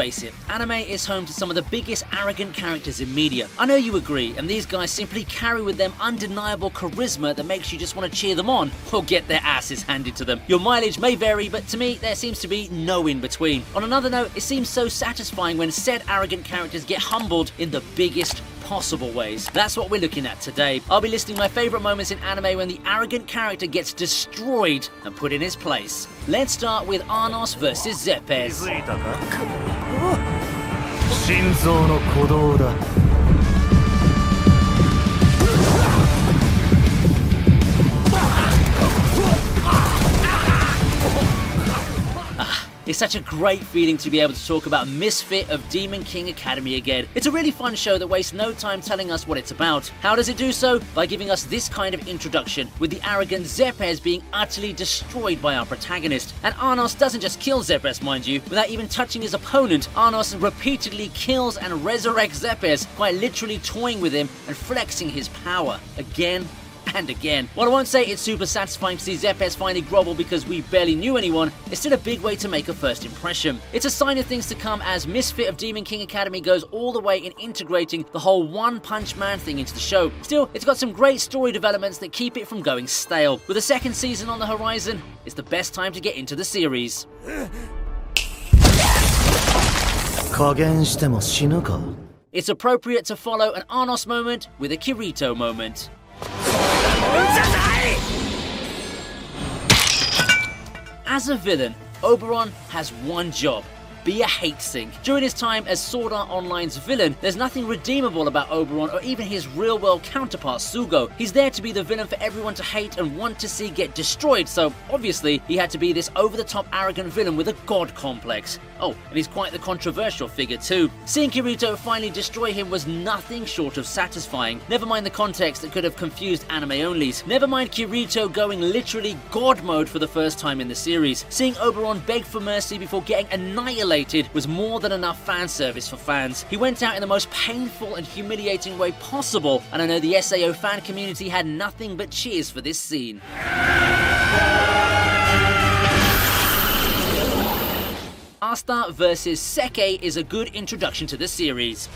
face it, anime is home to some of the biggest arrogant characters in media. I know you agree, and these guys simply carry with them undeniable charisma that makes you just want to cheer them on or get their asses handed to them. Your mileage may vary, but to me there seems to be no in between. On another note, it seems so satisfying when said arrogant characters get humbled in the biggest possible ways. That's what we're looking at today. I'll be listing my favourite moments in anime when the arrogant character gets destroyed and put in his place. Let's start with Ainz versus Zepes. It's such a great feeling to be able to talk about Misfit of Demon King Academy again. It's a really fun show that wastes no time telling us what it's about. How does it do so? By giving us this kind of introduction, with the arrogant Zepes being utterly destroyed by our protagonist. And Ainz doesn't just kill Zepes, mind you, without even touching his opponent. Ainz repeatedly kills and resurrects Zepes, quite literally toying with him and flexing his power again and again. While I won't say it's super satisfying to see Zepes finally grovel because we barely knew anyone, it's still a big way to make a first impression. It's a sign of things to come as Misfit of Demon King Academy goes all the way in integrating the whole One Punch Man thing into the show. Still, it's got some great story developments that keep it from going stale. With a second season on the horizon, it's the best time to get into the series. It's appropriate to follow an Ainz moment with a Kirito moment. As a villain, Oberon has one job: be a hate sink. During his time as Sword Art Online's villain, there's nothing redeemable about Oberon or even his real-world counterpart Sugo. He's there to be the villain for everyone to hate and want to see get destroyed, so obviously he had to be this over-the-top arrogant villain with a god complex. Oh, and he's quite the controversial figure too. Seeing Kirito finally destroy him was nothing short of satisfying. Never mind the context that could have confused anime-onlys. Never mind Kirito going literally god mode for the first time in the series. Seeing Oberon beg for mercy before getting annihilated was more than enough fan service for fans. He went out in the most painful and humiliating way possible, and I know the SAO fan community had nothing but cheers for this scene. Asta vs Seke is a good introduction to the series.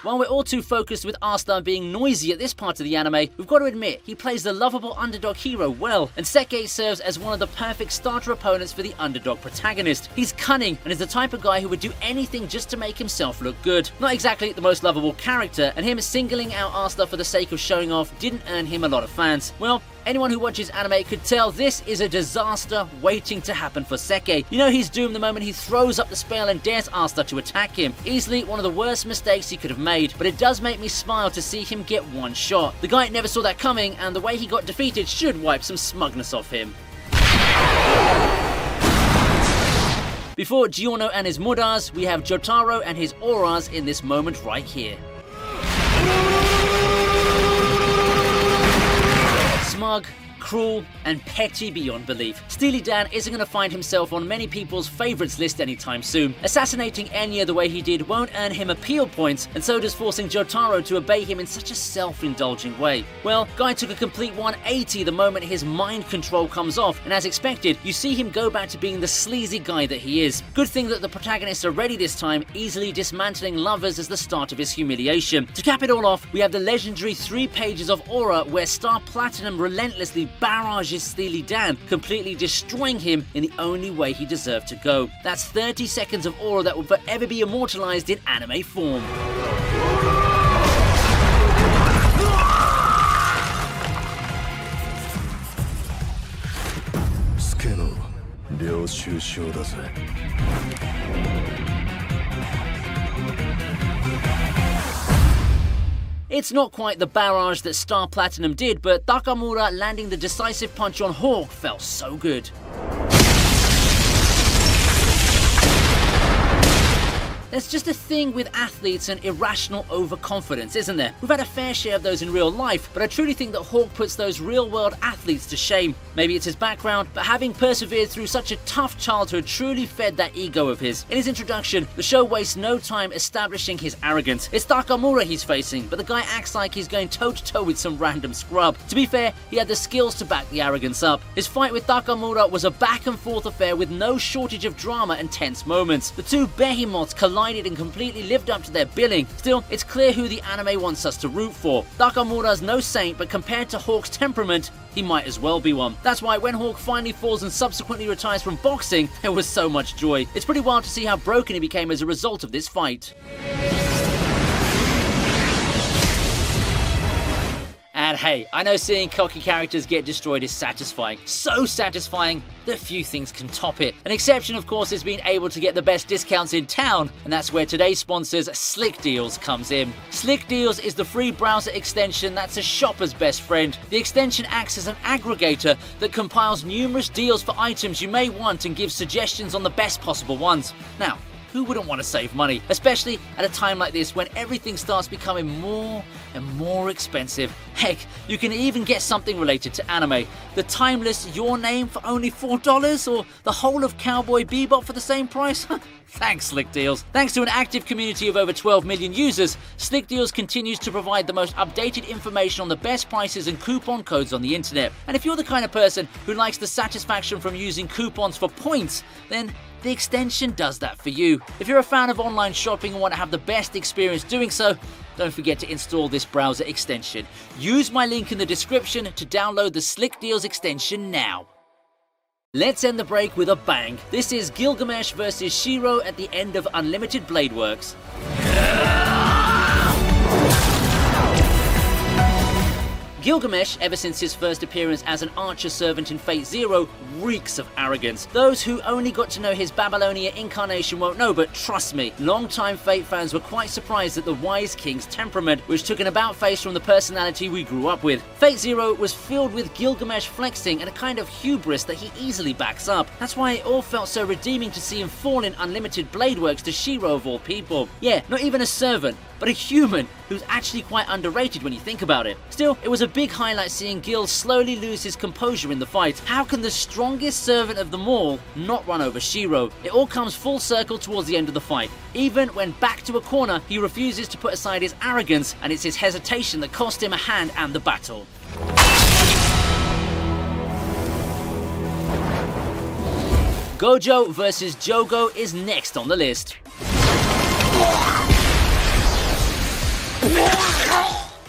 While we're all too focused with Asta being noisy at this part of the anime, we've got to admit, he plays the lovable underdog hero well, and Seke serves as one of the perfect starter opponents for the underdog protagonist. He's cunning, and is the type of guy who would do anything just to make himself look good. Not exactly the most lovable character, and him singling out Asta for the sake of showing off didn't earn him a lot of fans. Well, anyone who watches anime could tell this is a disaster waiting to happen for Seke. You know he's doomed the moment he throws up the spell and dares Asta to attack him. Easily one of the worst mistakes he could have made, but it does make me smile to see him get one shot. The guy never saw that coming, and the way he got defeated should wipe some smugness off him. Before Giorno and his Mudas, we have Jotaro and his auras in this moment right here. Smug, cruel, and petty beyond belief. Steely Dan isn't going to find himself on many people's favourites list anytime soon. Assassinating Enya the way he did won't earn him appeal points, and so does forcing Jotaro to obey him in such a self-indulging way. Well, Guy took a complete 180 the moment his mind control comes off, and as expected, you see him go back to being the sleazy guy that he is. Good thing that the protagonists are ready this time, easily dismantling lovers as the start of his humiliation. To cap it all off, we have the legendary 3 pages of Aura where Star Platinum relentlessly barrages Steely Dan, completely destroying him in the only way he deserved to go. That's 30 seconds of aura that will forever be immortalized in anime form. It's not quite the barrage that Star Platinum did, but Takamura landing the decisive punch on Hawk felt so good. There's just a thing with athletes and irrational overconfidence, isn't there? We've had a fair share of those in real life, but I truly think that Hawk puts those real-world athletes to shame. Maybe it's his background, but having persevered through such a tough childhood truly fed that ego of his. In his introduction, the show wastes no time establishing his arrogance. It's Takamura he's facing, but the guy acts like he's going toe-to-toe with some random scrub. To be fair, he had the skills to back the arrogance up. His fight with Takamura was a back-and-forth affair with no shortage of drama and tense moments. The two behemoths collided and completely lived up to their billing. Still, it's clear who the anime wants us to root for. Takamura's no saint, but compared to Hawk's temperament, he might as well be one. That's why when Hawk finally falls and subsequently retires from boxing, there was so much joy. It's pretty wild to see how broken he became as a result of this fight. And hey, I know seeing cocky characters get destroyed is satisfying. So satisfying that few things can top it. An exception, of course, is being able to get the best discounts in town, and that's where today's sponsors, Slick Deals, comes in. Slick Deals is the free browser extension that's a shopper's best friend. The extension acts as an aggregator that compiles numerous deals for items you may want and gives suggestions on the best possible ones. Now, who wouldn't want to save money, especially at a time like this when everything starts becoming more and more expensive? Heck, you can even get something related to anime. The timeless Your Name for only $4, or the whole of Cowboy Bebop for the same price? Thanks, Slick Deals. Thanks to an active community of over 12 million users, Slick Deals continues to provide the most updated information on the best prices and coupon codes on the internet. And if you're the kind of person who likes the satisfaction from using coupons for points, then the extension does that for you. If you're a fan of online shopping and want to have the best experience doing so, don't forget to install this browser extension. Use my link in the description to download the Slick Deals extension now. Let's end the break with a bang. This is Gilgamesh vs. Shirou at the end of Unlimited Blade Works. Gilgamesh, ever since his first appearance as an archer servant in Fate Zero, reeks of arrogance. Those who only got to know his Babylonia incarnation won't know, but trust me, long-time Fate fans were quite surprised at the Wise King's temperament, which took an about-face from the personality we grew up with. Fate Zero was filled with Gilgamesh flexing and a kind of hubris that he easily backs up. That's why it all felt so redeeming to see him fall in Unlimited Blade Works to Shirou of all people. Yeah, not even a servant, but a human who's actually quite underrated when you think about it. Still, it was a big highlight seeing Gil slowly lose his composure in the fight. How can the strongest servant of them all not run over Shirou? It all comes full circle towards the end of the fight. Even when backed to a corner, he refuses to put aside his arrogance, and it's his hesitation that cost him a hand and the battle. Gojo vs. JoJo is next on the list.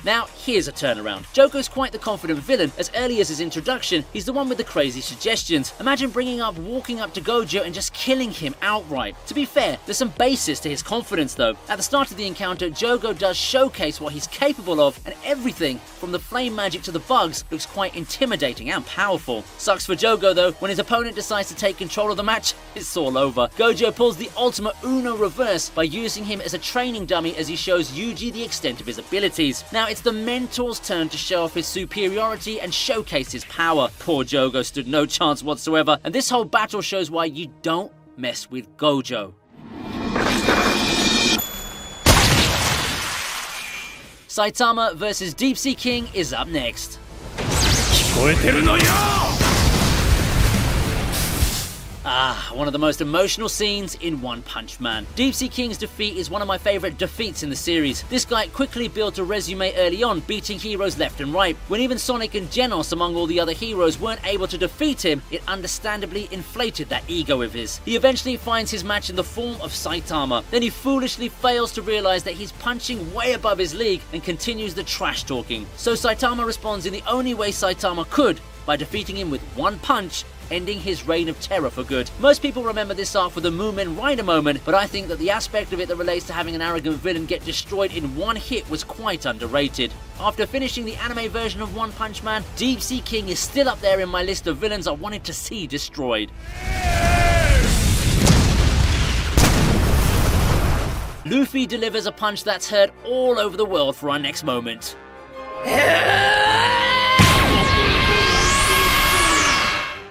Now, here's a turnaround. Jogo's quite the confident villain, as early as his introduction, he's the one with the crazy suggestions. Imagine walking up to Gojo and just killing him outright. To be fair, there's some basis to his confidence though. At the start of the encounter, Jogo does showcase what he's capable of, and everything, from the flame magic to the bugs, looks quite intimidating and powerful. Sucks for Jogo though, when his opponent decides to take control of the match, it's all over. Gojo pulls the ultimate Uno reverse by using him as a training dummy as he shows Yuji the extent of his abilities. Now, it's the mentor's turn to show off his superiority and showcase his power. Poor Jogo stood no chance whatsoever, and this whole battle shows why you don't mess with Gojo. Saitama vs. Deep Sea King is up next. One of the most emotional scenes in One Punch Man. Deep Sea King's defeat is one of my favourite defeats in the series. This guy quickly built a resume early on, beating heroes left and right. When even Sonic and Genos, among all the other heroes, weren't able to defeat him, it understandably inflated that ego of his. He eventually finds his match in the form of Saitama. Then he foolishly fails to realise that he's punching way above his league and continues the trash talking. So Saitama responds in the only way Saitama could, by defeating him with one punch, ending his reign of terror for good. Most people remember this arc for the Moomin Rider moment, but I think that the aspect of it that relates to having an arrogant villain get destroyed in one hit was quite underrated. After finishing the anime version of One Punch Man, Deep Sea King is still up there in my list of villains I wanted to see destroyed. Luffy delivers a punch that's heard all over the world for our next moment.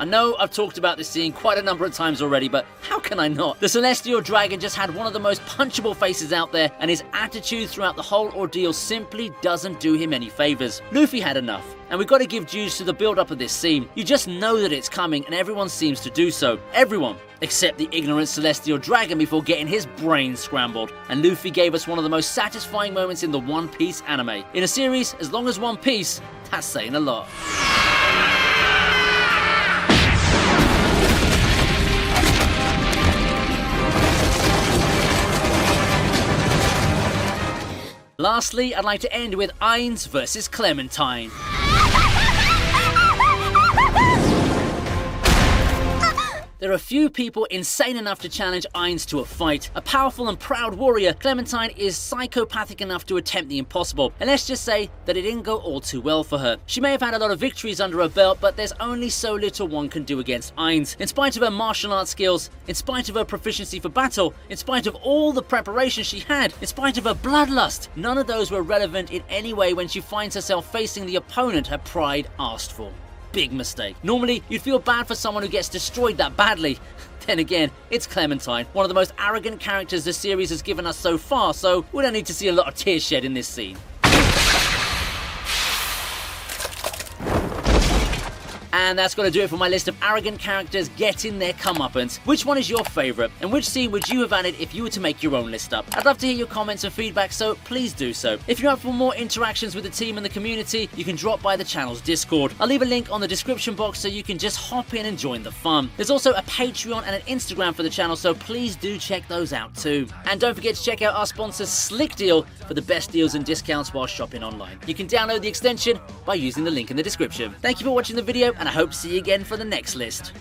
I know I've talked about this scene quite a number of times already, but how can I not? The Celestial Dragon just had one of the most punchable faces out there, and his attitude throughout the whole ordeal simply doesn't do him any favors. Luffy had enough, and we've got to give dues to the build-up of this scene. You just know that it's coming, and everyone seems to do so. Everyone, except the ignorant Celestial Dragon before getting his brain scrambled. And Luffy gave us one of the most satisfying moments in the One Piece anime. In a series as long as One Piece, that's saying a lot. Lastly, I'd like to end with Ainz versus Clementine. There are few people insane enough to challenge Ainz to a fight. A powerful and proud warrior, Clementine is psychopathic enough to attempt the impossible. And let's just say that it didn't go all too well for her. She may have had a lot of victories under her belt, but there's only so little one can do against Ainz. In spite of her martial arts skills, in spite of her proficiency for battle, in spite of all the preparation she had, in spite of her bloodlust, none of those were relevant in any way when she finds herself facing the opponent her pride asked for. Big mistake. Normally, you'd feel bad for someone who gets destroyed that badly. Then again, it's Clementine, one of the most arrogant characters the series has given us so far, so we don't need to see a lot of tears shed in this scene. And that's got to do it for my list of arrogant characters getting their comeuppance. Which one is your favourite? And which scene would you have added if you were to make your own list up? I'd love to hear your comments and feedback, so please do so. If you're up for more interactions with the team and the community, you can drop by the channel's Discord. I'll leave a link on the description box so you can just hop in and join the fun. There's also a Patreon and an Instagram for the channel, so please do check those out too. And don't forget to check out our sponsor Slick Deal for the best deals and discounts while shopping online. You can download the extension by using the link in the description. Thank you for watching the video, and I hope to see you again for the next list.